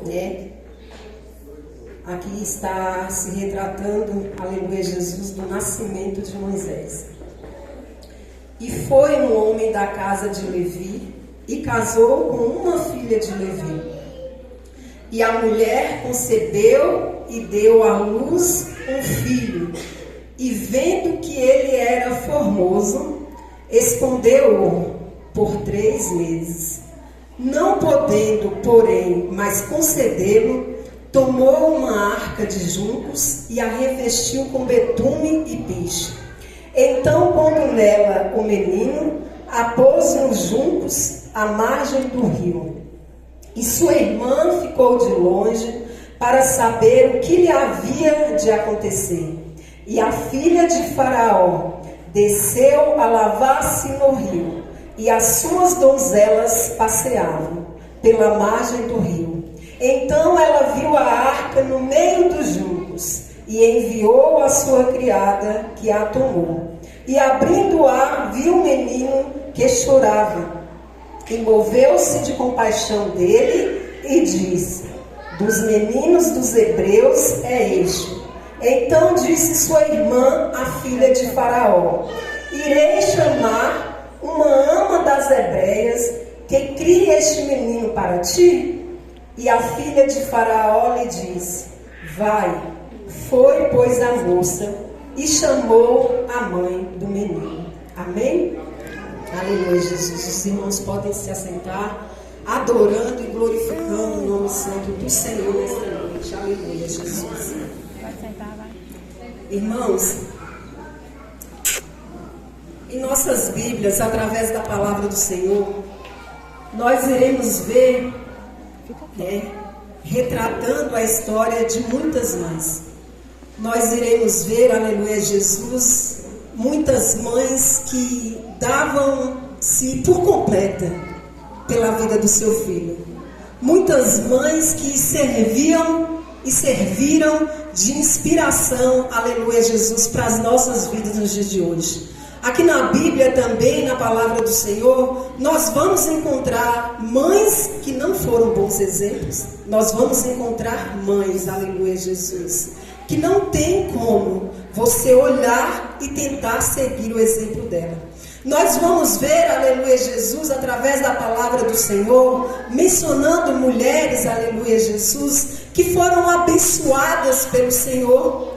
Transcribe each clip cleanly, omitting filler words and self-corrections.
né? Aqui está se retratando, aleluia, Jesus, do nascimento de Moisés. E foi um homem da casa de Levi e casou com uma filha de Levi. E a mulher concebeu e deu à luz um filho. E vendo que ele era formoso, escondeu-o por 3 meses. Não podendo, porém, mais concedê-lo, tomou uma arca de juncos e a revestiu com betume e piche. Então, pondo nela o menino, a pôs nos juncos à margem do rio. E sua irmã ficou de longe para saber o que lhe havia de acontecer. E a filha de Faraó desceu a lavar-se no rio, e as suas donzelas passeavam pela margem do rio. Então ela viu a arca no meio dos juncos, e enviou a sua criada, que a tomou. E abrindo-a, viu o menino que chorava. E moveu-se de compaixão dele, e disse: dos meninos dos hebreus é este. Então disse sua irmã, a filha de Faraó: irei chamar uma ama das hebreias, que crie este menino para ti? E a filha de Faraó lhe disse: vai. Foi, pois, a moça e chamou a mãe do menino. Amém? Aleluia, Jesus. Os irmãos podem se assentar, adorando e glorificando o nome santo do Senhor nesta noite. Aleluia, Jesus. Irmãos, em nossas Bíblias, através da palavra do Senhor, nós iremos ver, retratando a história de muitas mães. Nós iremos ver, aleluia, Jesus, muitas mães que davam-se por completa pela vida do seu filho. Muitas mães que serviam e serviram de inspiração, aleluia, Jesus, para as nossas vidas nos dias de hoje. Aqui na Bíblia também, na palavra do Senhor, nós vamos encontrar mães que não foram bons exemplos. Nós vamos encontrar mães, aleluia, Jesus, que não tem como você olhar e tentar seguir o exemplo dela. Nós vamos ver, aleluia, Jesus, através da palavra do Senhor, mencionando mulheres, aleluia, Jesus, que foram abençoadas pelo Senhor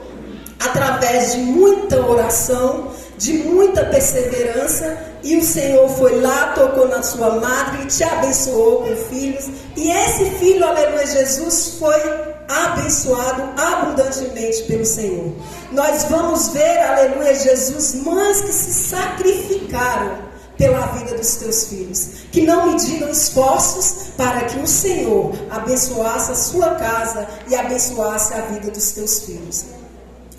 através de muita oração, de muita perseverança, e o Senhor foi lá, tocou na sua madre e te abençoou com filhos, e esse filho, aleluia, Jesus, foi abençoado abundantemente pelo Senhor. Nós vamos ver, aleluia, Jesus, mães que se sacrificaram pela vida dos teus filhos, que não mediram esforços para que o Senhor abençoasse a sua casa e abençoasse a vida dos teus filhos.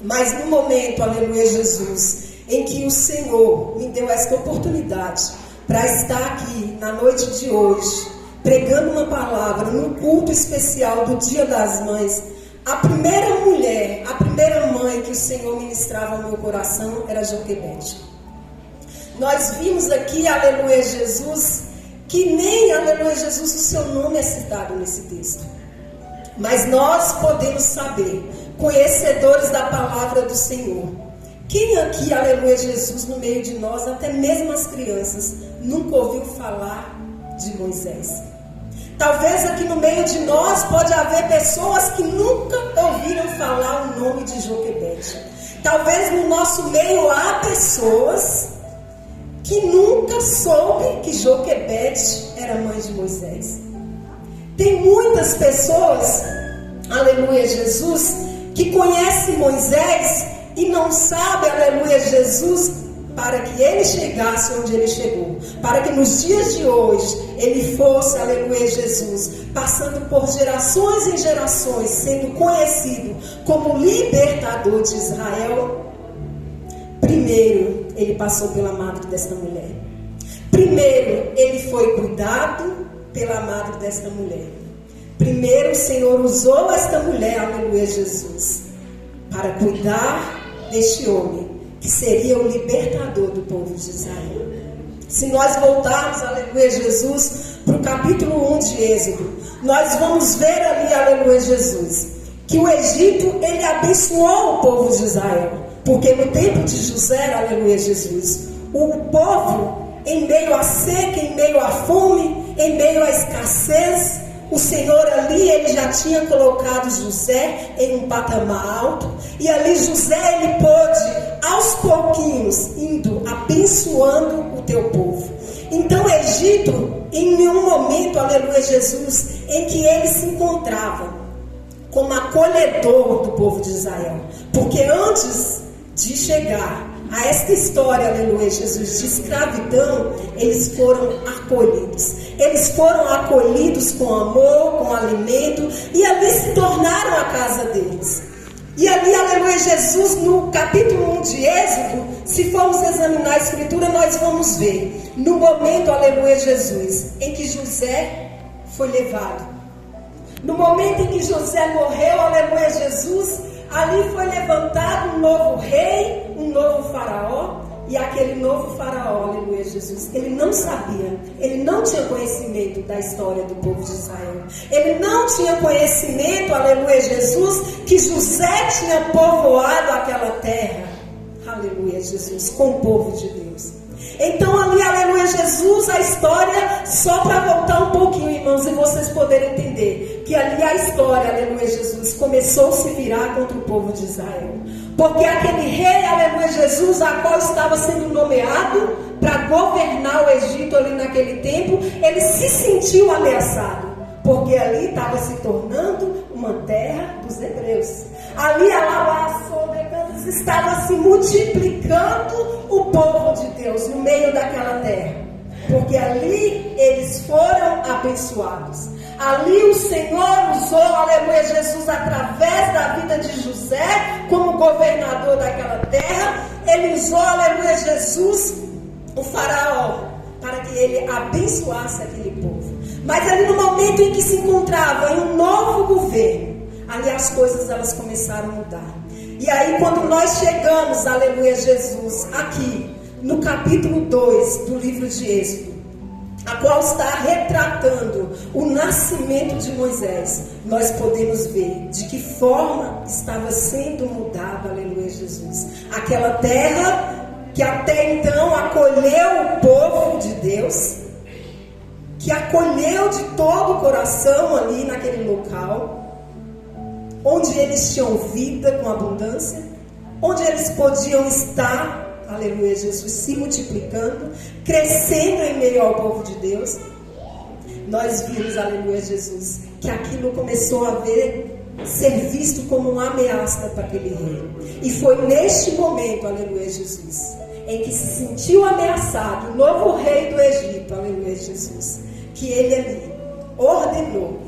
Mas no momento, aleluia, Jesus, em que o Senhor me deu esta oportunidade para estar aqui na noite de hoje, pregando uma palavra no culto especial do Dia das Mães, a primeira mulher, a primeira mãe que o Senhor ministrava ao meu coração era Joquebede. Nós vimos aqui, aleluia, Jesus, que nem, aleluia, Jesus, o seu nome é citado nesse texto. Mas nós podemos saber, conhecedores da palavra do Senhor, quem aqui, aleluia, Jesus, no meio de nós, até mesmo as crianças, nunca ouviu falar de Moisés? Talvez aqui no meio de nós pode haver pessoas que nunca ouviram falar o nome de Joquebede. Talvez no nosso meio há pessoas que nunca soube que Joquebede era mãe de Moisés. Tem muitas pessoas, aleluia, Jesus, que conhecem Moisés e não sabe, aleluia, Jesus, para que ele chegasse onde ele chegou, para que nos dias de hoje ele fosse, aleluia, Jesus, passando por gerações e gerações, sendo conhecido como libertador de Israel. Primeiro, ele passou pela madre desta mulher. Primeiro, ele foi cuidado pela madre desta mulher. Primeiro, o Senhor usou esta mulher, aleluia, Jesus, para cuidar deste homem, que seria o libertador do povo de Israel. Se nós voltarmos, aleluia, Jesus, para o capítulo 1 de Êxodo, nós vamos ver ali, aleluia, Jesus, que o Egito, ele abençoou o povo de Israel. Porque no tempo de José, aleluia, Jesus, o povo, em meio à seca, em meio à fome, em meio à escassez, o Senhor ali, ele já tinha colocado José em um patamar alto. E ali José, ele pôde, aos pouquinhos, indo, abençoando o teu povo. Então o Egito, em nenhum momento, aleluia, Jesus, em que ele se encontrava como acolhedor do povo de Israel. Porque antes de chegar a esta história, aleluia, Jesus, de escravidão, eles foram acolhidos. Eles foram acolhidos com amor, com alimento, e ali se tornaram a casa deles. E ali, aleluia, Jesus, no capítulo 1 de Êxodo, se formos examinar a Escritura, nós vamos ver, no momento, aleluia, Jesus, em que José foi levado. No momento em que José morreu, aleluia, Jesus, ali foi levantado um novo rei, um novo faraó. E aquele novo faraó, aleluia, Jesus, ele não sabia, ele não tinha conhecimento da história do povo de Israel. Ele não tinha conhecimento, aleluia, Jesus, que José tinha povoado aquela terra, aleluia, Jesus, com o povo de Deus. Então ali, aleluia, Jesus, a história, só para voltar um pouquinho, irmãos, e vocês poderem entender, que ali a história, aleluia, Jesus, começou a se virar contra o povo de Israel. Porque aquele rei, aleluia, Jesus, a qual estava sendo nomeado para governar o Egito ali naquele tempo, ele se sentiu ameaçado. Porque ali estava se tornando uma terra dos hebreus. Ali estava se multiplicando o povo de Deus no meio daquela terra. Porque ali eles foram abençoados. Ali o Senhor usou, aleluia, Jesus, através da vida de José, como governador daquela terra. Ele usou, aleluia, Jesus, o faraó, para que ele abençoasse aquele povo. Mas ali no momento em que se encontrava em um novo governo, ali as coisas elas começaram a mudar. E aí quando nós chegamos, aleluia, Jesus, aqui no capítulo 2 do livro de Êxodo, a qual está retratando o nascimento de Moisés, nós podemos ver de que forma estava sendo mudado, aleluia, Jesus, aquela terra que até então acolheu o povo de Deus, que acolheu de todo o coração ali naquele local, onde eles tinham vida com abundância, onde eles podiam estar, aleluia, Jesus, se multiplicando, crescendo em meio ao povo de Deus. Nós vimos, aleluia, Jesus, que aquilo começou a ser visto como uma ameaça para aquele rei. E foi neste momento, aleluia, Jesus, em que se sentiu ameaçado o novo rei do Egito, aleluia, Jesus, que ele ali ordenou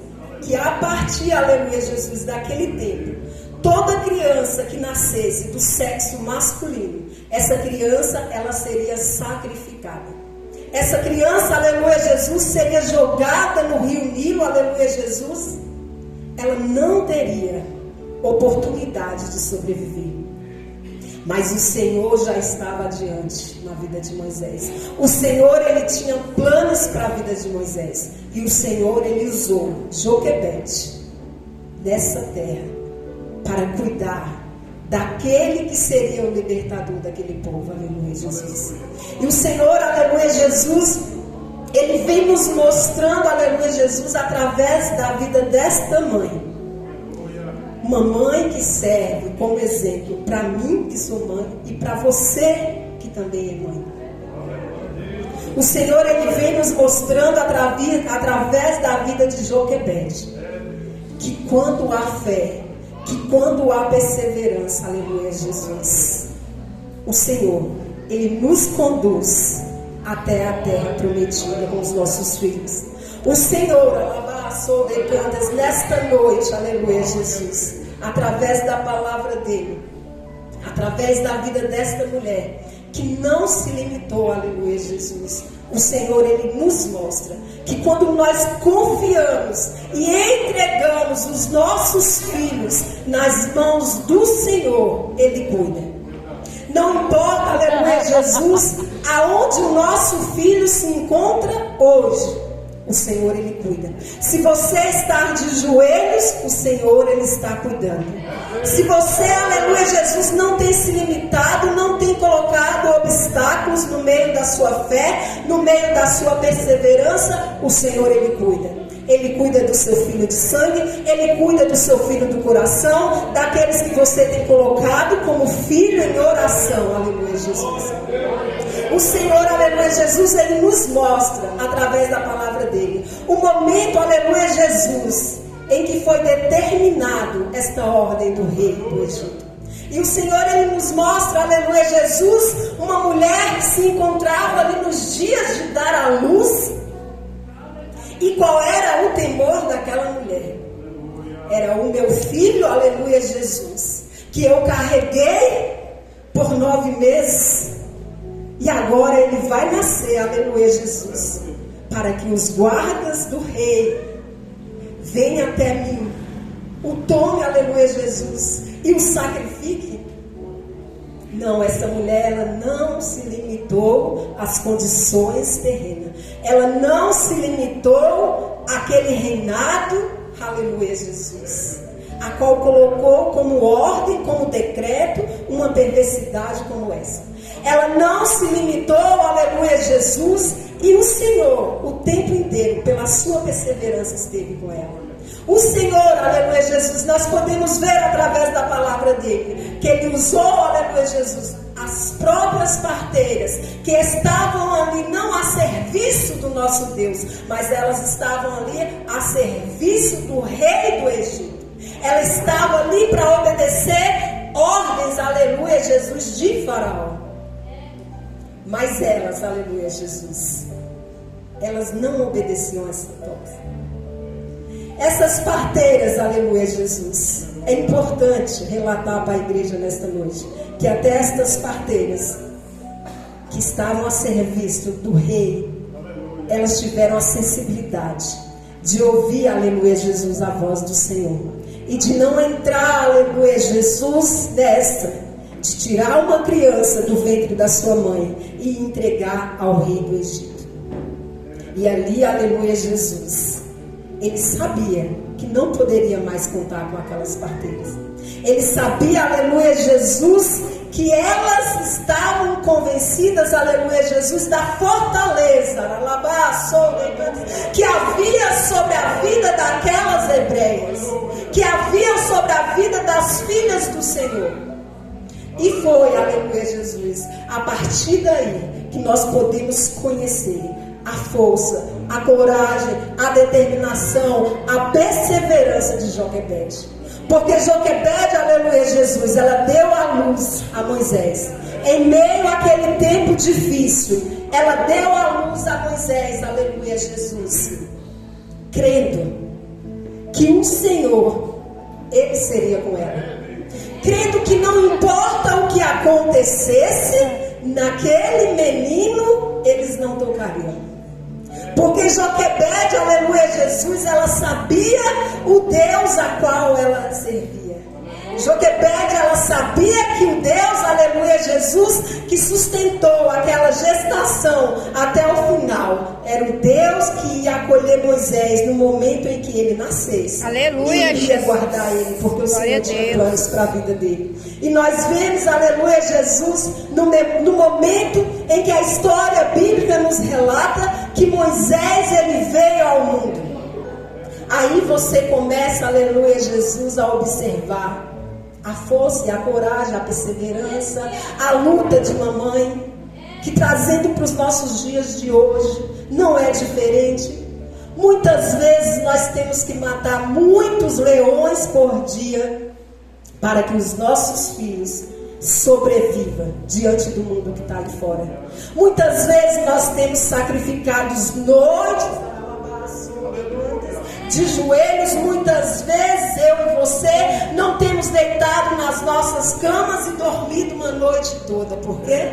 que a partir, aleluia, Jesus, daquele tempo, toda criança que nascesse do sexo masculino, essa criança, ela seria sacrificada. Essa criança, aleluia, Jesus, seria jogada no rio Nilo, aleluia, Jesus. Ela não teria oportunidade de sobreviver. Mas o Senhor já estava adiante na vida de Moisés. O Senhor, ele tinha planos para a vida de Moisés. E o Senhor, ele usou Joquebede nessa terra para cuidar daquele que seria o libertador daquele povo, aleluia, Jesus. E o Senhor, aleluia, Jesus, ele vem nos mostrando, aleluia, Jesus, através da vida desta mãe. Uma mãe que serve como exemplo para mim, que sou mãe, e para você, que também é mãe. O Senhor, ele vem nos mostrando através da vida de Joquebede, que quando há fé, que quando há perseverança, aleluia, Jesus, o Senhor, ele nos conduz até a terra prometida com os nossos filhos. O Senhor, nesta noite, aleluia, Jesus, através da palavra dele, através da vida desta mulher, que não se limitou, aleluia, Jesus, o Senhor, ele nos mostra que quando nós confiamos e entregamos os nossos filhos nas mãos do Senhor, ele cuida. Não importa, aleluia, Jesus, aonde o nosso filho se encontra hoje. o Senhor, Ele cuida. Se você está de joelhos, o Senhor, Ele está cuidando. Se você, aleluia, Jesus, não tem se limitado, não tem colocado obstáculos no meio da sua fé, no meio da sua perseverança, o Senhor, Ele cuida. Ele cuida do seu filho de sangue, Ele cuida do seu filho do coração, daqueles que você tem colocado como filho em oração, aleluia, Jesus. O Senhor, aleluia, Jesus, Ele nos mostra, através da palavra dEle, o momento, aleluia, Jesus, em que foi determinado esta ordem do rei do Egito. E o Senhor, Ele nos mostra, aleluia, Jesus, uma mulher que se encontrava ali nos dias de dar à luz. E qual era o temor daquela mulher? Era o meu filho, aleluia, Jesus, que eu carreguei por 9 meses. E agora ele vai nascer, aleluia, Jesus, para que os guardas do rei venham até mim, o tome, aleluia, Jesus, e o sacrifique. Não, essa mulher, ela não se limitou às condições terrenas. Ela não se limitou àquele reinado, aleluia, Jesus, a qual colocou como ordem, como decreto, uma perversidade como essa. Ela não se limitou, aleluia, Jesus, e o Senhor, o tempo inteiro, pela sua perseverança, esteve com ela. O Senhor, aleluia, Jesus, nós podemos ver através da palavra dele, que ele usou, aleluia, Jesus, as próprias parteiras, que estavam ali não a serviço do nosso Deus, mas elas estavam ali a serviço do rei do Egito. Ela estava ali para obedecer ordens, aleluia, Jesus, de Faraó. Mas elas, aleluia, Jesus, elas não obedeciam a essa ordem. Essas parteiras, aleluia, Jesus, é importante relatar para a igreja nesta noite, que até estas parteiras, que estavam a serviço do rei, elas tiveram a sensibilidade de ouvir, aleluia, Jesus, a voz do Senhor, e de não entrar, aleluia, Jesus, nessa, de tirar uma criança do ventre da sua mãe e entregar ao rei do Egito. E ali, aleluia, Jesus, ele sabia que não poderia mais contar com aquelas parteiras. Ele sabia, aleluia, Jesus, que elas estavam convencidas, aleluia, Jesus, da fortaleza que havia sobre a vida daquelas hebreias, que havia sobre a vida das filhas do Senhor. E foi, aleluia, Jesus, a partir daí que nós podemos conhecer a força, a coragem, a determinação, a perseverança de Joquebede. Porque Joquebede, aleluia, Jesus, ela deu a luz a Moisés. Em meio àquele tempo difícil, ela deu a luz a Moisés, aleluia, Jesus, crendo que o Senhor, Ele seria com ela. Crendo que não importa o que acontecesse, naquele menino, eles não tocariam. Porque Joquebede, aleluia, Jesus, ela sabia o Deus a qual ela servia. Joquebede, ela sabia que o Deus, aleluia, Jesus, que sustentou aquela gestação até o final, era o Deus que ia acolher Moisés no momento em que ele nascesse. Aleluia, e ia guardar ele, porque o Senhor tinha planos para a vida dele. E nós vemos, aleluia, Jesus, no momento em que a história bíblica nos relata que Moisés, ele veio ao mundo. Aí você começa, aleluia, Jesus, a observar a força e a coragem, a perseverança, a luta de uma mãe, que trazendo para os nossos dias de hoje, não é diferente. Muitas vezes nós temos que matar muitos leões por dia, para que os nossos filhos sobrevivam diante do mundo que está ali fora. Muitas vezes nós temos sacrificado noites, de joelhos, muitas vezes eu e você não temos deitado nas nossas camas e dormido uma noite toda. Por quê?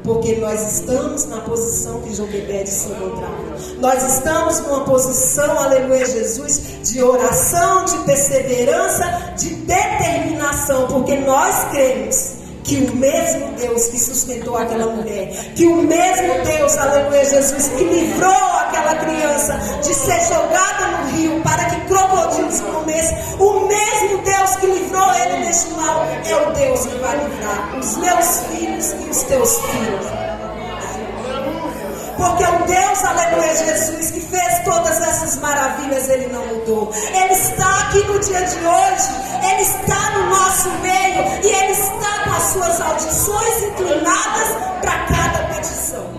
Porque nós estamos na posição que Joquebede se encontrava. Nós estamos numa posição, aleluia, Jesus, de oração, de perseverança, de determinação, porque nós cremos que o mesmo Deus que sustentou aquela mulher, que o mesmo Deus, aleluia, Jesus, que livrou aquela criança de ser jogada no rio para que crocodilos comessem, o mesmo Deus que livrou ele deste mal é o Deus que vai livrar os meus filhos e os teus filhos. Porque o Deus, aleluia, Jesus, que fez todas essas maravilhas, Ele não mudou. Ele está aqui no dia de hoje, Ele está no nosso meio e Ele está com as suas audições inclinadas para cada petição.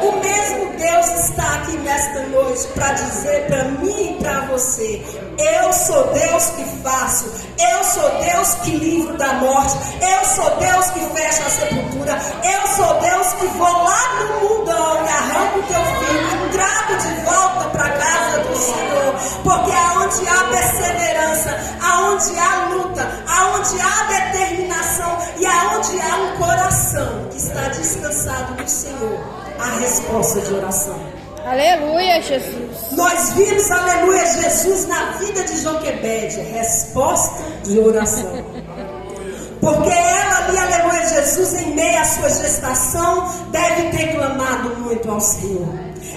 O mesmo Deus está aqui nesta noite para dizer para mim e para você: eu sou Deus que faço, eu sou Deus que livro da morte, eu sou Deus que fecha a sepultura, eu sou Deus que vou lá no mundão e arranco o teu filho e trago de volta para a casa do Senhor. Porque aonde há perseverança, aonde há luta, aonde há determinação e aonde há um coração que está descansado no Senhor, a resposta de oração. Aleluia, Jesus. Nós vimos, aleluia, Jesus na vida de Joquebede, resposta de oração. Porque ela ali, aleluia, Jesus, em meio à sua gestação, deve ter clamado muito ao Senhor.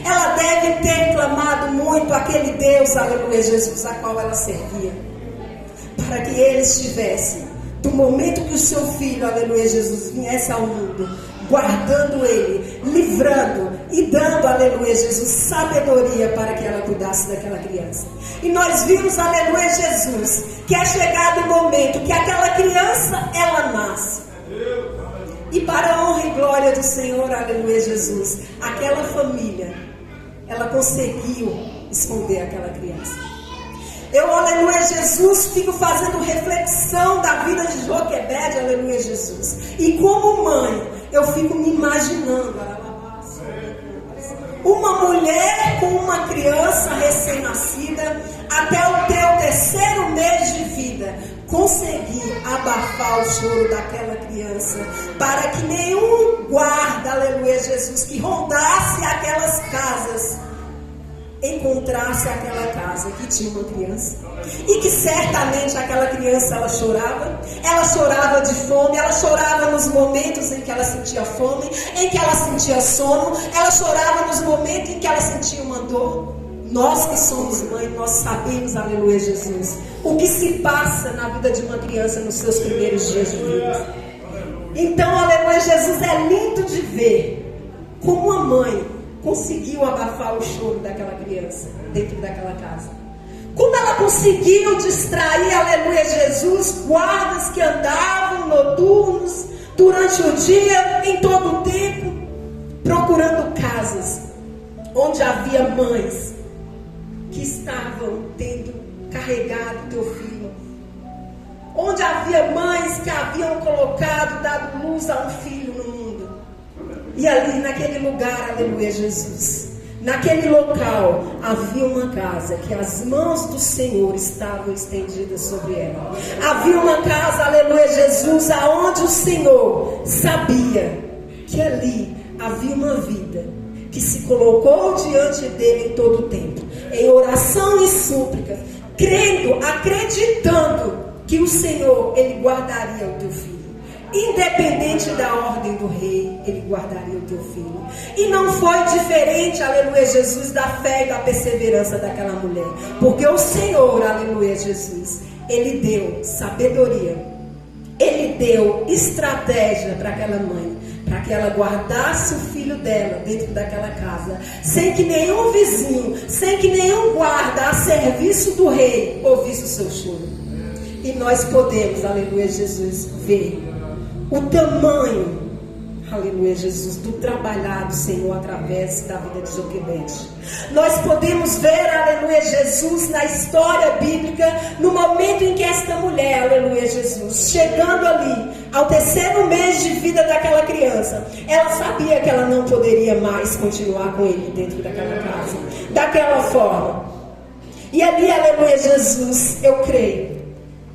Ela deve ter clamado muito àquele Deus, aleluia, Jesus, a qual ela servia. Para que ele estivesse, do momento que o seu filho, aleluia, Jesus, viesse ao mundo, guardando ele, livrando e dando, aleluia, Jesus, sabedoria para que ela cuidasse daquela criança. E nós vimos, aleluia, Jesus, que é chegado o momento que aquela criança, ela nasce. E para a honra e glória do Senhor, aleluia, Jesus, aquela família, ela conseguiu esconder aquela criança. Eu, aleluia, Jesus, fico fazendo reflexão da vida de Joquebede, aleluia, Jesus. E como mãe, eu fico me imaginando uma mulher com uma criança recém-nascida, até o teu 3º mês de vida, conseguir abafar o choro daquela criança, para que nenhum guarda, aleluia, Jesus, que rondasse aquelas casas, encontrasse aquela casa que tinha uma criança, e que certamente aquela criança, ela chorava de fome, ela chorava nos momentos em que ela sentia fome, em que ela sentia sono, ela chorava nos momentos em que ela sentia uma dor. Nós que somos mãe, nós sabemos, aleluia, Jesus, o que se passa na vida de uma criança nos seus primeiros dias de vida. Então, aleluia, Jesus, é lindo de ver como a mãe conseguiu abafar o choro daquela criança dentro daquela casa. Como ela conseguiu distrair, aleluia, Jesus, guardas que andavam noturnos durante o dia, em todo o tempo, procurando casas onde havia mães que estavam tendo carregado teu filho, onde havia mães que haviam dado luz a um filho no mundo. E ali naquele lugar, aleluia, Jesus, naquele local havia uma casa que as mãos do Senhor estavam estendidas sobre ela. Havia uma casa, aleluia, Jesus, aonde o Senhor sabia que ali havia uma vida que se colocou diante dele em todo o tempo, em oração e súplica, crendo, acreditando que o Senhor, ele guardaria o teu filho. Independente da ordem do rei, ele guardaria o teu filho. E não foi diferente, aleluia, Jesus, da fé e da perseverança daquela mulher. Porque o Senhor, aleluia, Jesus, ele deu sabedoria, ele deu estratégia para aquela mãe, para que ela guardasse o filho dela dentro daquela casa, sem que nenhum vizinho, sem que nenhum guarda a serviço do rei ouvisse o seu choro. E nós podemos, aleluia, Jesus, ver o tamanho, aleluia, Jesus, do trabalhar do Senhor através da vida de Joquebede. Nós podemos ver, aleluia, Jesus, na história bíblica, no momento em que esta mulher, aleluia, Jesus, chegando ali ao 3º mês de vida daquela criança, ela sabia que ela não poderia mais continuar com ele dentro daquela casa, daquela forma. E ali, aleluia, Jesus, eu creio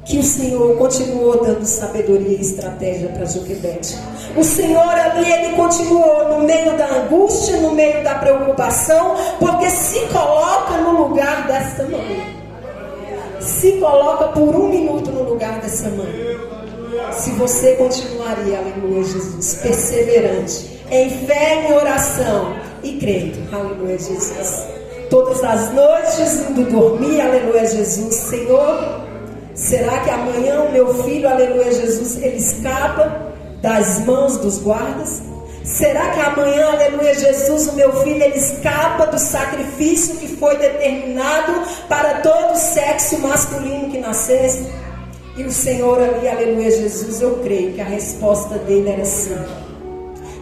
que o Senhor continuou dando sabedoria e estratégia para Joquebede. O Senhor ali, ele continuou no meio da angústia, no meio da preocupação, porque se coloca no lugar dessa mãe. Se coloca por 1 minuto no lugar dessa mãe. Se você continuaria, aleluia, Jesus, perseverante, em fé e em oração, e crendo, aleluia, Jesus. Todas as noites indo dormir, aleluia, Jesus. Senhor, será que amanhã o meu filho, aleluia, Jesus, ele escapa das mãos dos guardas? Será que amanhã, aleluia, Jesus, o meu filho, ele escapa do sacrifício que foi determinado para todo sexo masculino que nascesse? E o Senhor ali, aleluia, Jesus, eu creio que a resposta dele era sim.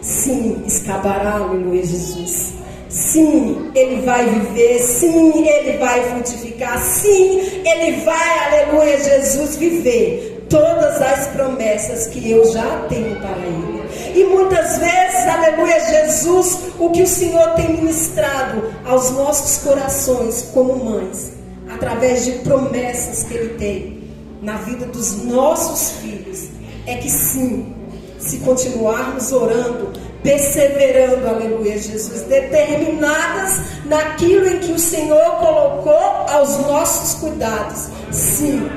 Sim, escapará, aleluia, Jesus. Sim, ele vai viver. Sim, ele vai frutificar. Sim, ele vai, aleluia, Jesus, viver todas as promessas que eu já tenho para ele. E muitas vezes, aleluia, Jesus, o que o Senhor tem ministrado aos nossos corações como mães, através de promessas que Ele tem na vida dos nossos filhos, é que sim, se continuarmos orando, perseverando, aleluia, Jesus, determinadas naquilo em que o Senhor colocou aos nossos cuidados, sim,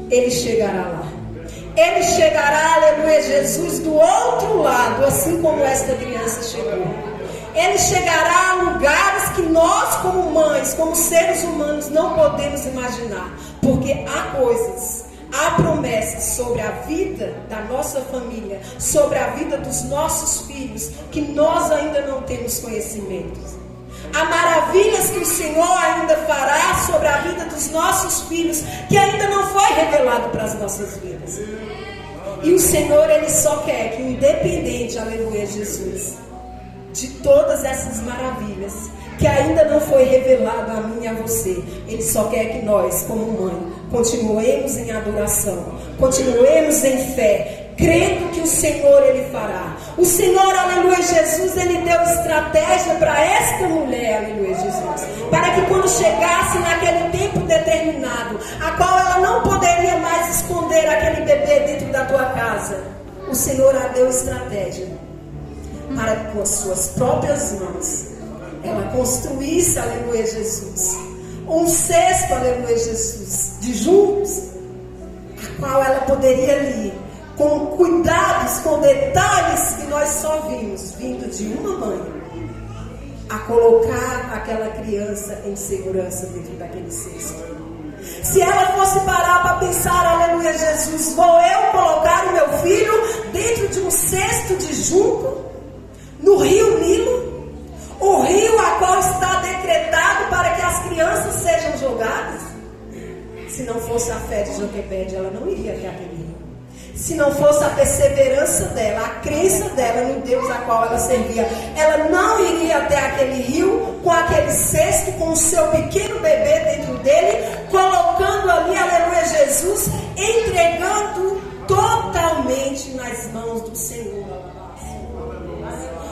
Ele chegará lá. Ele chegará, aleluia, Jesus, do outro lado, assim como esta criança chegou. Ele chegará a lugares que nós, como mães, como seres humanos, não podemos imaginar. Porque há coisas, há promessas sobre a vida da nossa família, sobre a vida dos nossos filhos, que nós ainda não temos conhecimento. Há maravilhas que o Senhor ainda fará sobre a vida dos nossos filhos, que ainda não foi revelado para as nossas vidas. E o Senhor, Ele só quer que, independente, aleluia, Jesus, de todas essas maravilhas, que ainda não foi revelado a mim e a você, Ele só quer que nós, como mãe, continuemos em adoração, continuemos em fé, crendo que o Senhor, Ele fará. O Senhor, aleluia, Jesus, Ele deu estratégia para esta mulher, aleluia, Jesus, para que quando chegasse naquele tempo determinado, a qual ela não poderia mais esconder aquele bebê dentro da tua casa, o Senhor a deu estratégia para que com as suas próprias mãos ela construísse, aleluia, Jesus, um cesto, aleluia, Jesus, de juncos, a qual ela poderia ali, com cuidados, com detalhes que nós só vimos vindo de uma mãe, a colocar aquela criança em segurança dentro daquele cesto. Se ela fosse parar para pensar, aleluia, Jesus, vou eu colocar o meu filho dentro de um cesto de junco no rio Nilo, o rio a qual está decretado para que as crianças sejam jogadas? Se não fosse a fé de Joquebede, ela não iria até aquele rio. Se não fosse a perseverança dela, a crença dela no Deus a qual ela servia, ela não iria até aquele rio com aquele cesto, com o seu pequeno bebê dentro dele, colocando ali, aleluia, Jesus, entregando totalmente nas mãos do Senhor.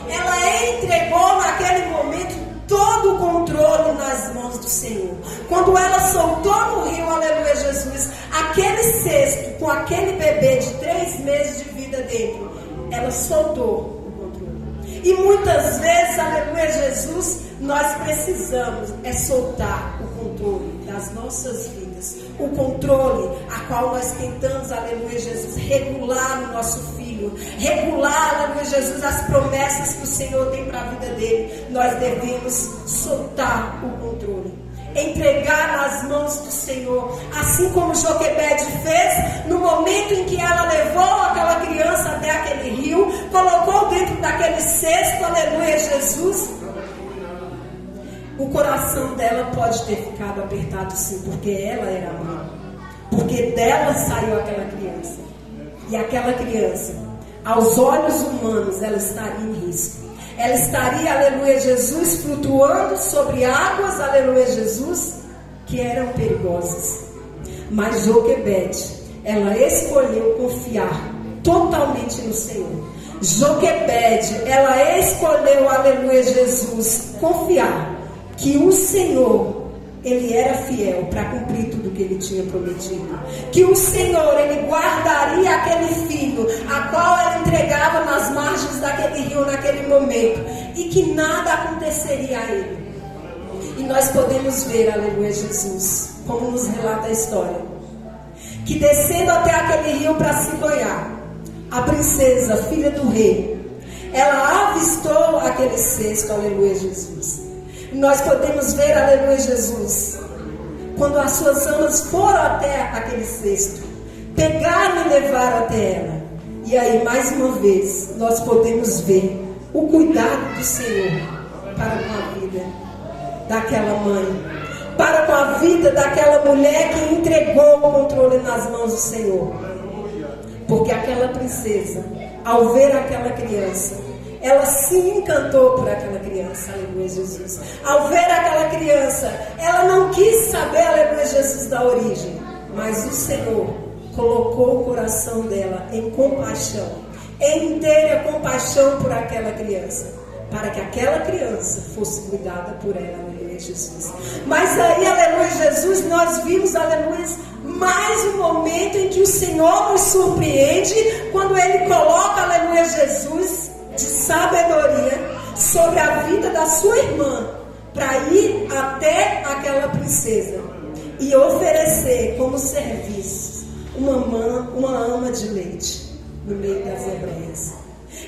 Ela entregou naquele momento todo o controle nas mãos do Senhor. Quando ela soltou no rio, aleluia, Jesus, aquele cesto com aquele bebê de 3 meses de vida dentro, ela soltou o controle. E muitas vezes, aleluia, Jesus, nós precisamos soltar o controle das nossas vidas, o controle a qual nós tentamos, aleluia, Jesus, regular o nosso filho, regular, aleluia, Jesus, as promessas que o Senhor tem para a vida dele. Nós devemos soltar o controle, entregar nas mãos do Senhor, assim como Joquebede fez no momento em que ela levou aquela criança até aquele rio, colocou dentro daquele cesto, aleluia, Jesus. O coração dela pode ter ficado apertado sim, porque ela era mãe, porque dela saiu aquela criança, e aquela criança, aos olhos humanos, ela estaria em risco. Ela estaria, aleluia, Jesus, flutuando sobre águas, aleluia, Jesus, que eram perigosas. Mas Joquebede, ela escolheu confiar totalmente no Senhor. Joquebede, ela escolheu, aleluia, Jesus, confiar que o Senhor, Ele era fiel para cumprir tudo que Ele tinha prometido. Que o Senhor, Ele guardaria aquele filho, a qual ela entregava nas margens daquele rio naquele momento. E que nada aconteceria a ele. E nós podemos ver, aleluia, Jesus, como nos relata a história, que descendo até aquele rio para se banhar, a princesa, filha do rei, ela avistou aquele cesto, aleluia Jesus. Nós podemos ver, aleluia Jesus, quando as suas amas foram até aquele cesto, pegaram e levaram até ela. E aí, mais uma vez, nós podemos ver o cuidado do Senhor para com a vida daquela mãe, para com a vida daquela mulher que entregou o controle nas mãos do Senhor. Porque aquela princesa, ao ver aquela criança, ela se encantou por aquela criança, aleluia Jesus. Ao ver aquela criança, ela não quis saber, aleluia Jesus, da origem, mas o Senhor colocou o coração dela em compaixão, em inteira compaixão por aquela criança, para que aquela criança fosse cuidada por ela, aleluia Jesus. Mas aí, aleluia Jesus, nós vimos, aleluia, mais um momento em que o Senhor nos surpreende, quando Ele coloca, aleluia Jesus, de sabedoria sobre a vida da sua irmã, para ir até aquela princesa e oferecer como serviço uma ama de leite no meio das hebreias.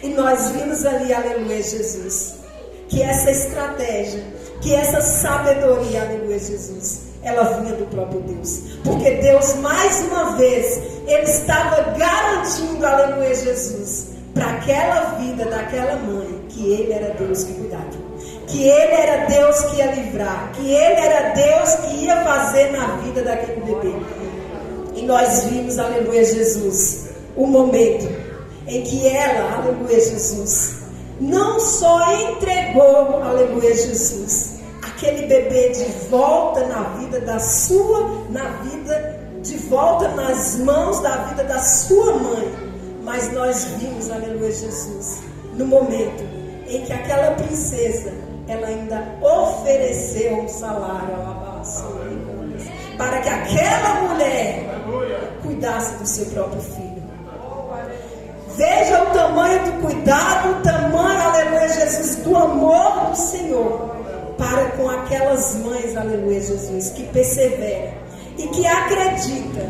E nós vimos ali, aleluia Jesus, que essa estratégia, que essa sabedoria, aleluia Jesus, ela vinha do próprio Deus. Porque Deus, mais uma vez, Ele estava garantindo, aleluia Jesus, para aquela vida daquela mãe, que Ele era Deus que cuidava, que Ele era Deus que ia livrar, que Ele era Deus que ia fazer na vida daquele bebê. E nós vimos, aleluia Jesus, o momento em que ela, aleluia Jesus, não só entregou, aleluia Jesus, aquele bebê de volta na vida de volta nas mãos da vida da sua mãe, mas nós vimos, aleluia Jesus, no momento em que aquela princesa, ela ainda ofereceu um salário para que aquela mulher cuidasse do seu próprio filho. Veja o tamanho do cuidado, o tamanho, aleluia Jesus, do amor do Senhor para com aquelas mães, aleluia Jesus, que perseveram e que acreditam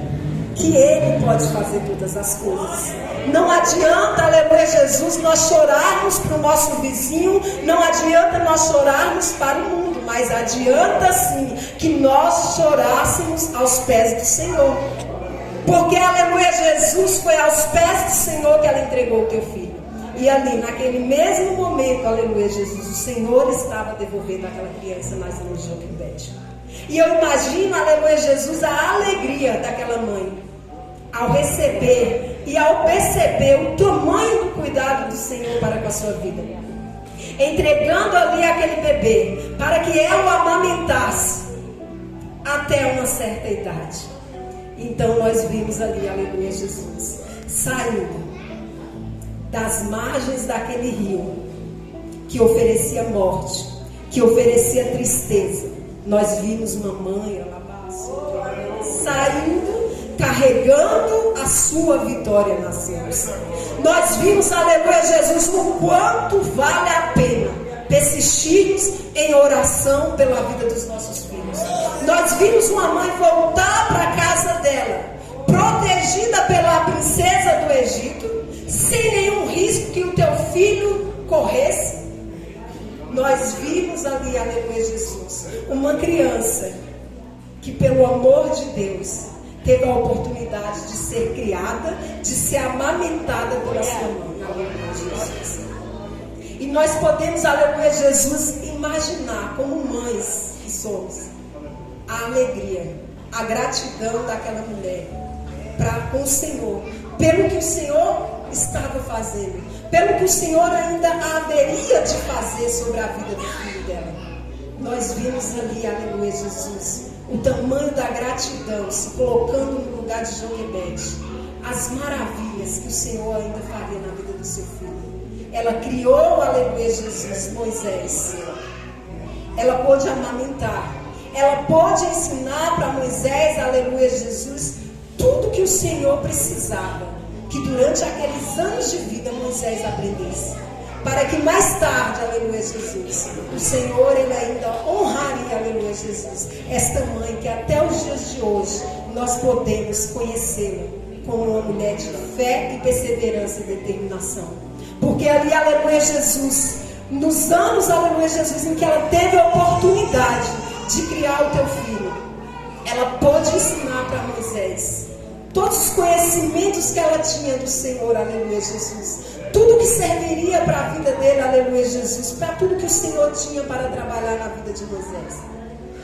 que Ele pode fazer todas as coisas. Não adianta, aleluia Jesus, nós chorarmos para o nosso vizinho, não adianta nós chorarmos para o mundo, mas adianta sim que nós chorássemos aos pés do Senhor. Porque, aleluia Jesus, foi aos pés do Senhor que ela entregou o teu filho. E ali, naquele mesmo momento, aleluia Jesus, o Senhor estava devolvendo aquela criança nas mãos de Joquebede. E eu imagino, aleluia Jesus, a alegria daquela mãe ao receber e ao perceber o tamanho do cuidado do Senhor para com a sua vida, entregando ali aquele bebê para que ela o amamentasse até uma certa idade. Então nós vimos ali, aleluia Jesus, saindo das margens daquele rio que oferecia morte, que oferecia tristeza. Nós vimos uma mãe saindo, carregando a sua vitória nas mãos. Nós vimos, aleluia Jesus, o quanto vale a pena persistirmos em oração pela vida dos nossos filhos. Nós vimos uma mãe voltar para a casa dela, protegida pela princesa do Egito, sem nenhum risco que o teu filho corresse. Nós vimos ali, aleluia Jesus, uma criança que pelo amor de Deus teve a oportunidade de ser criada, de ser amamentada pela sua mãe, aleluia Jesus. E nós podemos, aleluia Jesus, imaginar como mães que somos, a alegria, a gratidão daquela mulher com o Senhor, pelo que o Senhor estava fazendo, pelo que o Senhor ainda haveria de fazer sobre a vida do filho dela. Nós vimos ali, aleluia Jesus, o tamanho da gratidão se colocando no lugar de Joquebede, as maravilhas que o Senhor ainda faria na vida do seu filho. Ela criou, aleluia Jesus, Moisés. Ela pôde amamentar, ela pôde ensinar para Moisés, aleluia Jesus, tudo que o Senhor precisava, que durante aqueles anos de vida Moisés aprendesse, para que mais tarde, aleluia Jesus, o Senhor ele ainda honraria, aleluia Jesus, esta mãe que até os dias de hoje nós podemos conhecê-la como uma mulher de fé e perseverança e determinação. Porque ali, aleluia, Jesus, nos anos, aleluia, Jesus, em que ela teve a oportunidade de criar o teu filho, ela pôde ensinar para Moisés todos os conhecimentos que ela tinha do Senhor, aleluia, Jesus. Tudo que serviria para a vida dele, aleluia, Jesus. Para tudo que o Senhor tinha para trabalhar na vida de Moisés.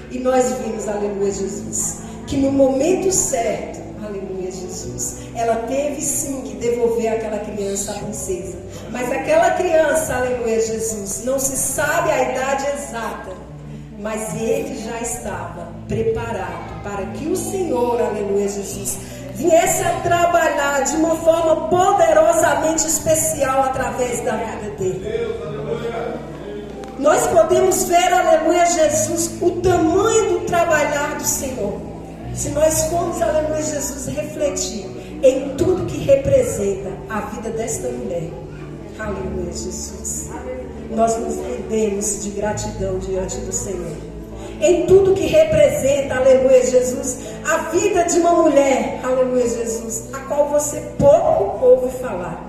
E nós vimos, aleluia, Jesus, que no momento certo, aleluia, Jesus, ela teve sim que devolver aquela criança à princesa. Mas aquela criança, aleluia, Jesus, não se sabe a idade exata, mas ele já estava preparado para que o Senhor, aleluia, Jesus, viesse a trabalhar de uma forma poderosamente especial através da vida dele. Nós podemos ver, aleluia, Jesus, o tamanho do trabalhar do Senhor. Se nós formos, aleluia, Jesus, refletir em tudo que representa a vida desta mulher, aleluia, Jesus, nós nos rendemos de gratidão diante do Senhor. Em tudo que representa, aleluia, Jesus, a vida de uma mulher, aleluia, Jesus, a qual você pouco ouve falar.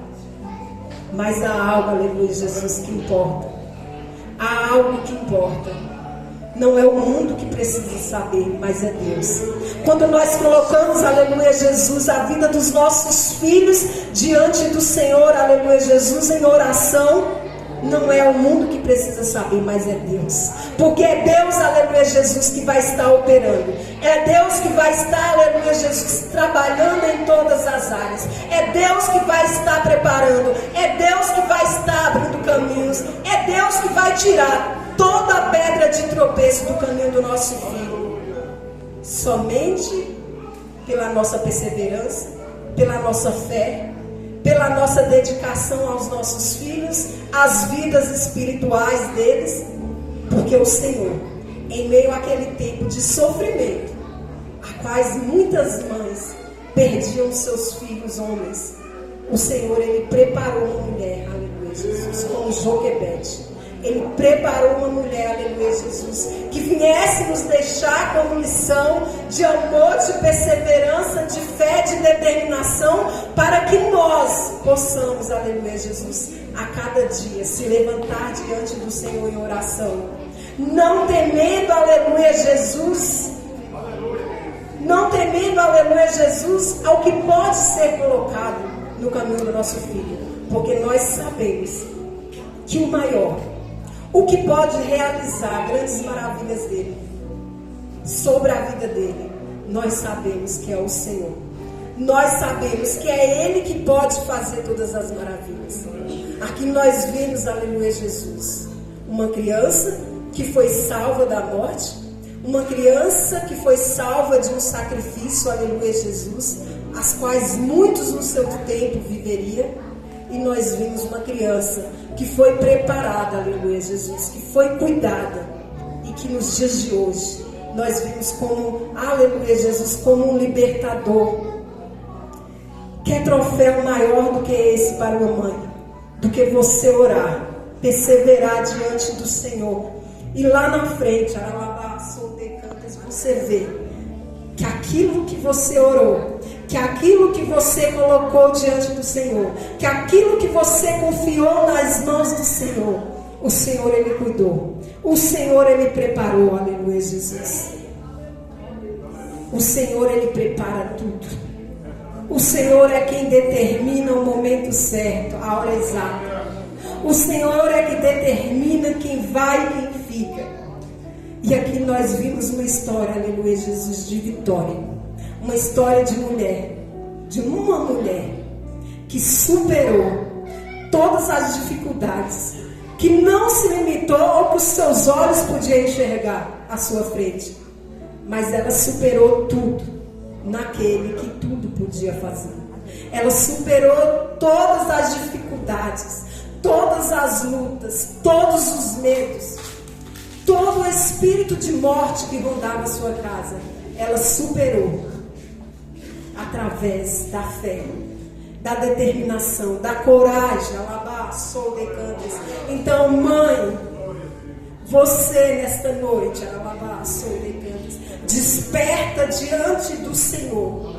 Mas há algo, aleluia, Jesus, que importa. Há algo que importa. Não é o mundo que precisa saber, mas é Deus. Quando nós colocamos, aleluia, Jesus, a vida dos nossos filhos diante do Senhor, aleluia, Jesus, em oração, não é o mundo que precisa saber, mas é Deus. Porque é Deus, aleluia, Jesus, que vai estar operando. É Deus que vai estar, aleluia, Jesus, trabalhando em todas as áreas. É Deus que vai estar preparando. É Deus que vai estar abrindo caminhos. É Deus que vai tirar toda a pedra de tropeço do caminho do nosso filho. Somente pela nossa perseverança, pela nossa fé, pela nossa dedicação aos nossos filhos, às vidas espirituais deles, porque o Senhor, em meio àquele tempo de sofrimento, a quais muitas mães perdiam seus filhos homens, o Senhor, Ele preparou uma mulher, aleluia, Jesus, como Joquebede. Ele preparou uma mulher, aleluia, Jesus, que viesse nos deixar como lição de amor, de perseverança, de fé, de determinação, para que nós possamos, aleluia, Jesus, a cada dia se levantar diante do Senhor em oração, não temendo, aleluia, Jesus, não temendo, aleluia, Jesus, ao que pode ser colocado no caminho do nosso filho, porque nós sabemos que o maior, o que pode realizar grandes maravilhas dele, sobre a vida dele, nós sabemos que é o Senhor. Nós sabemos que é Ele que pode fazer todas as maravilhas. Aqui nós vemos, aleluia, Jesus, uma criança que foi salva da morte, uma criança que foi salva de um sacrifício, aleluia, Jesus, as quais muitos no seu tempo viveriam. E nós vimos uma criança que foi preparada, aleluia, Jesus, que foi cuidada, e que nos dias de hoje nós vimos como, aleluia, Jesus, como um libertador. Que troféu maior do que esse para uma mãe, do que você orar, perseverar diante do Senhor, e lá na frente, você vê que aquilo que você orou, que aquilo que você colocou diante do Senhor, que aquilo que você confiou nas mãos do Senhor, o Senhor, Ele cuidou, o Senhor, Ele preparou, aleluia, Jesus. O Senhor, Ele prepara tudo. O Senhor é quem determina o momento certo, a hora exata. O Senhor é que determina quem vai e quem fica. E aqui nós vimos uma história, aleluia, Jesus, de vitória. Uma história de mulher, de uma mulher que superou todas as dificuldades, que não se limitou ao que os seus olhos podiam enxergar à sua frente, mas ela superou tudo naquele que tudo podia fazer. Ela superou todas as dificuldades, todas as lutas, todos os medos, todo o espírito de morte que rondava a sua casa. Ela superou através da fé, da determinação, da coragem. Então, mãe, você nesta noite, desperta diante do Senhor.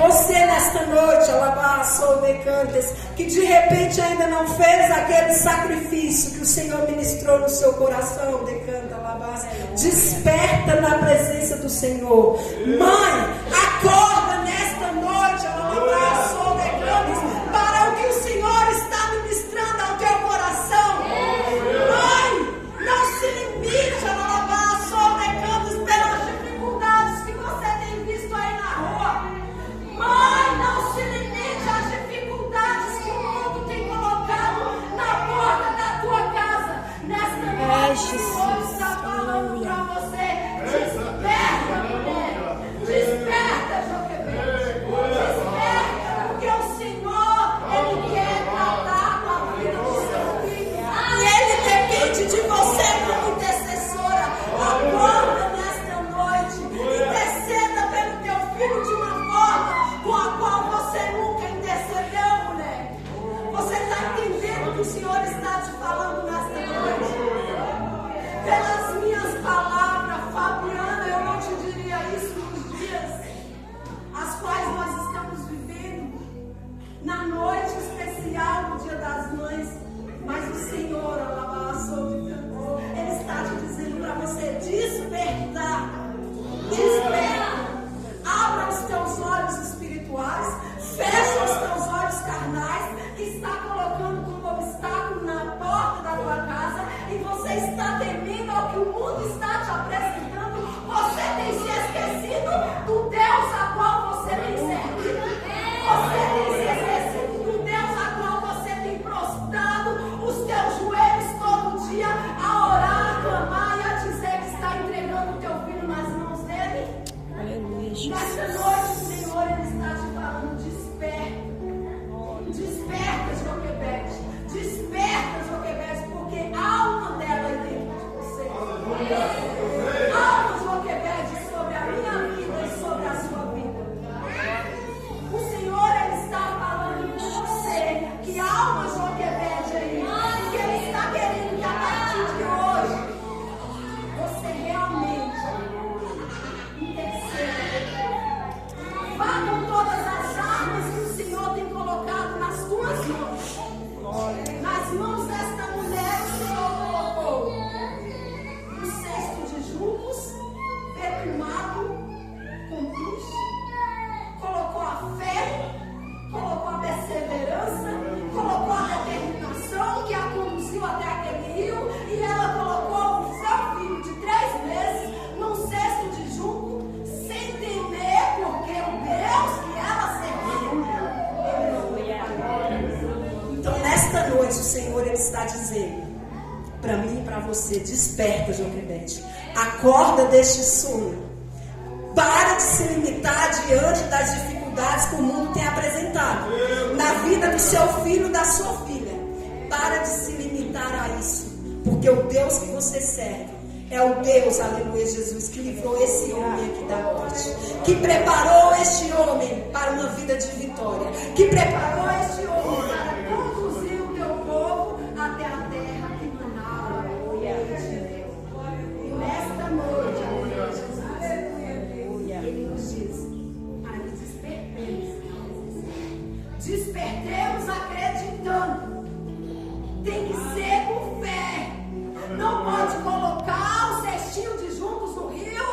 Você nesta noite, alabaçou decantes, que de repente ainda não fez aquele sacrifício que o Senhor ministrou no seu coração, decanta, alabaço. Desperta na presença do Senhor. Mãe, acorda nesta noite, alabaçou decantes, para o que o Senhor está ministrando ao teu coração. Mãe, não se limite, alabaçou decantes, pelas dificuldades que você tem visto aí na rua. Mãe, não se limite às dificuldades que o mundo tem colocado na porta da tua casa. Nesta noite, o Senhor está falando para você. Desperta, mulher. Desperta, Joquebede. Desperta, porque o Senhor, Ele quer tratar com a vida do seu filho. E Ele depende de você como intercessora. Acorda nesta noite. Interceda pelo teu filho de uma forma com a qual você nunca intercedeu, mulher. Você está entendendo o que o Senhor está te falando nesta noite? Pelas minhas palavras, Fabiana, eu não te diria isso nos dias as quais nós estamos vivendo, na noite especial do Dia das Mães, mas o Senhor, Ele está te dizendo para você despertar. Desperta. Abra os teus olhos espirituais, fecha os teus olhos carnais, que está colocando como obstáculo na porta da tua casa, e você está temendo ao que o mundo está te apresentando. Você tem se esquecido do Deus a qual você tem servido. Você tem se esquecido do Deus a qual você tem prostrado os teus joelhos todo dia a orar, a clamar e a dizer que está entregando o teu filho nas mãos dele. Nesta noite o Senhor, Ele está te falando, desperta. Desperta, Joquebede. Desperta, Joquebede, porque há uma dela aí dentro de você. Há uma Joquebede sobre a minha vida e sobre a sua vida. O Senhor, Ele está falando com você que há uma Joquebede aí, que Ele está querendo que a partir de hoje você realmente interceda. Vá com todas as armas que o Senhor tem colocado nas tuas mãos. Nas mãos desta mulher, o Senhor colocou um cesto de juncos, perfumado com bucho, colocou a fé, colocou a perseverança, colocou a determinação que a conduziu até aquele rio, e ela colocou o seu filho de 3 meses num cesto de junco, sem temer, porque o Deus que ela serviu, Ele não ia. Então, nesta noite, o Senhor, Ele está dizendo para mim e para você: desperta, Joquebede. Acorda deste sono. Para de se limitar diante das dificuldades que o mundo tem apresentado na vida do seu filho e da sua filha. Para de se limitar a isso, porque o Deus que você serve é o Deus, aleluia, Jesus, que livrou esse homem aqui da morte, que preparou este homem para uma vida de vitória, que preparou este homem para conduzir o teu povo até a terra que manava leite e mel. E nesta noite, aleluia, Jesus, Ele nos diz para que despertemos acreditando. Tem que ser com fé. Não pode colocar o cestinho de juncos no rio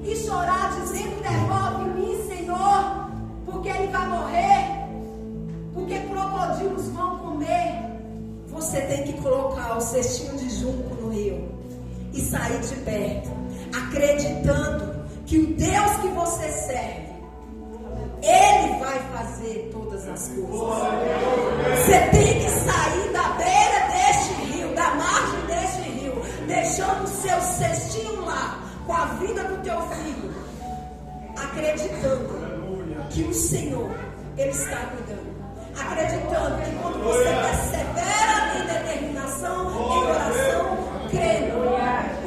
e chorar dizendo: devolve-me, Senhor, porque ele vai morrer, porque crocodilos vão comer. Você tem que colocar o cestinho de junco no rio e sair de perto, acreditando que o Deus que você serve, Ele vai fazer todas as coisas. Você tem que sair da beira deste rio, da margem deste rio, deixando o seu cestinho lá, com a vida do teu filho, acreditando que o Senhor, Ele está cuidando. Acreditando que quando você persevera em determinação, em oração, crendo,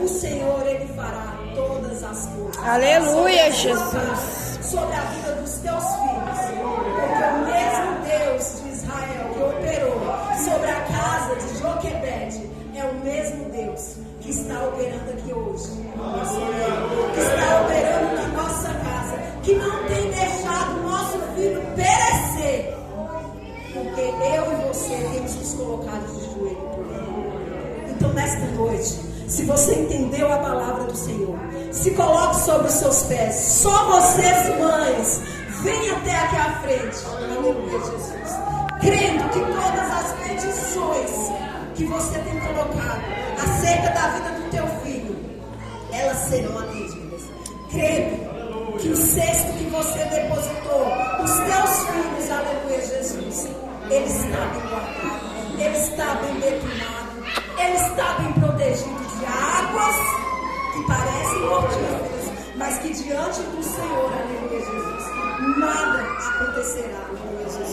o Senhor, Ele fará todas as coisas. Aleluia, Jesus. Sobre a vida dos teus filhos, porque o mesmo Deus de Israel que operou sobre a casa de Joquebede é o mesmo Deus que está operando aqui hoje, que está operando na nossa casa, que não tem deixado porque eu e você temos nos colocado de joelho por Ele. Então, nesta noite, se você entendeu a palavra do Senhor, se coloque sobre os seus pés. Só vocês, mães, venham até aqui à frente. Aleluia, Jesus. Crendo que todas as petições que você tem colocado acerca da vida do teu filho, elas serão atendidas. Crendo que o cesto que você depositou, os teus filhos, aleluia, Jesus, ele está bem guardado, ele está bem definado, ele está bem protegido de águas que parecem mortíferas, mas que diante do Senhor, aleluia, Jesus, nada acontecerá, aleluia, Jesus.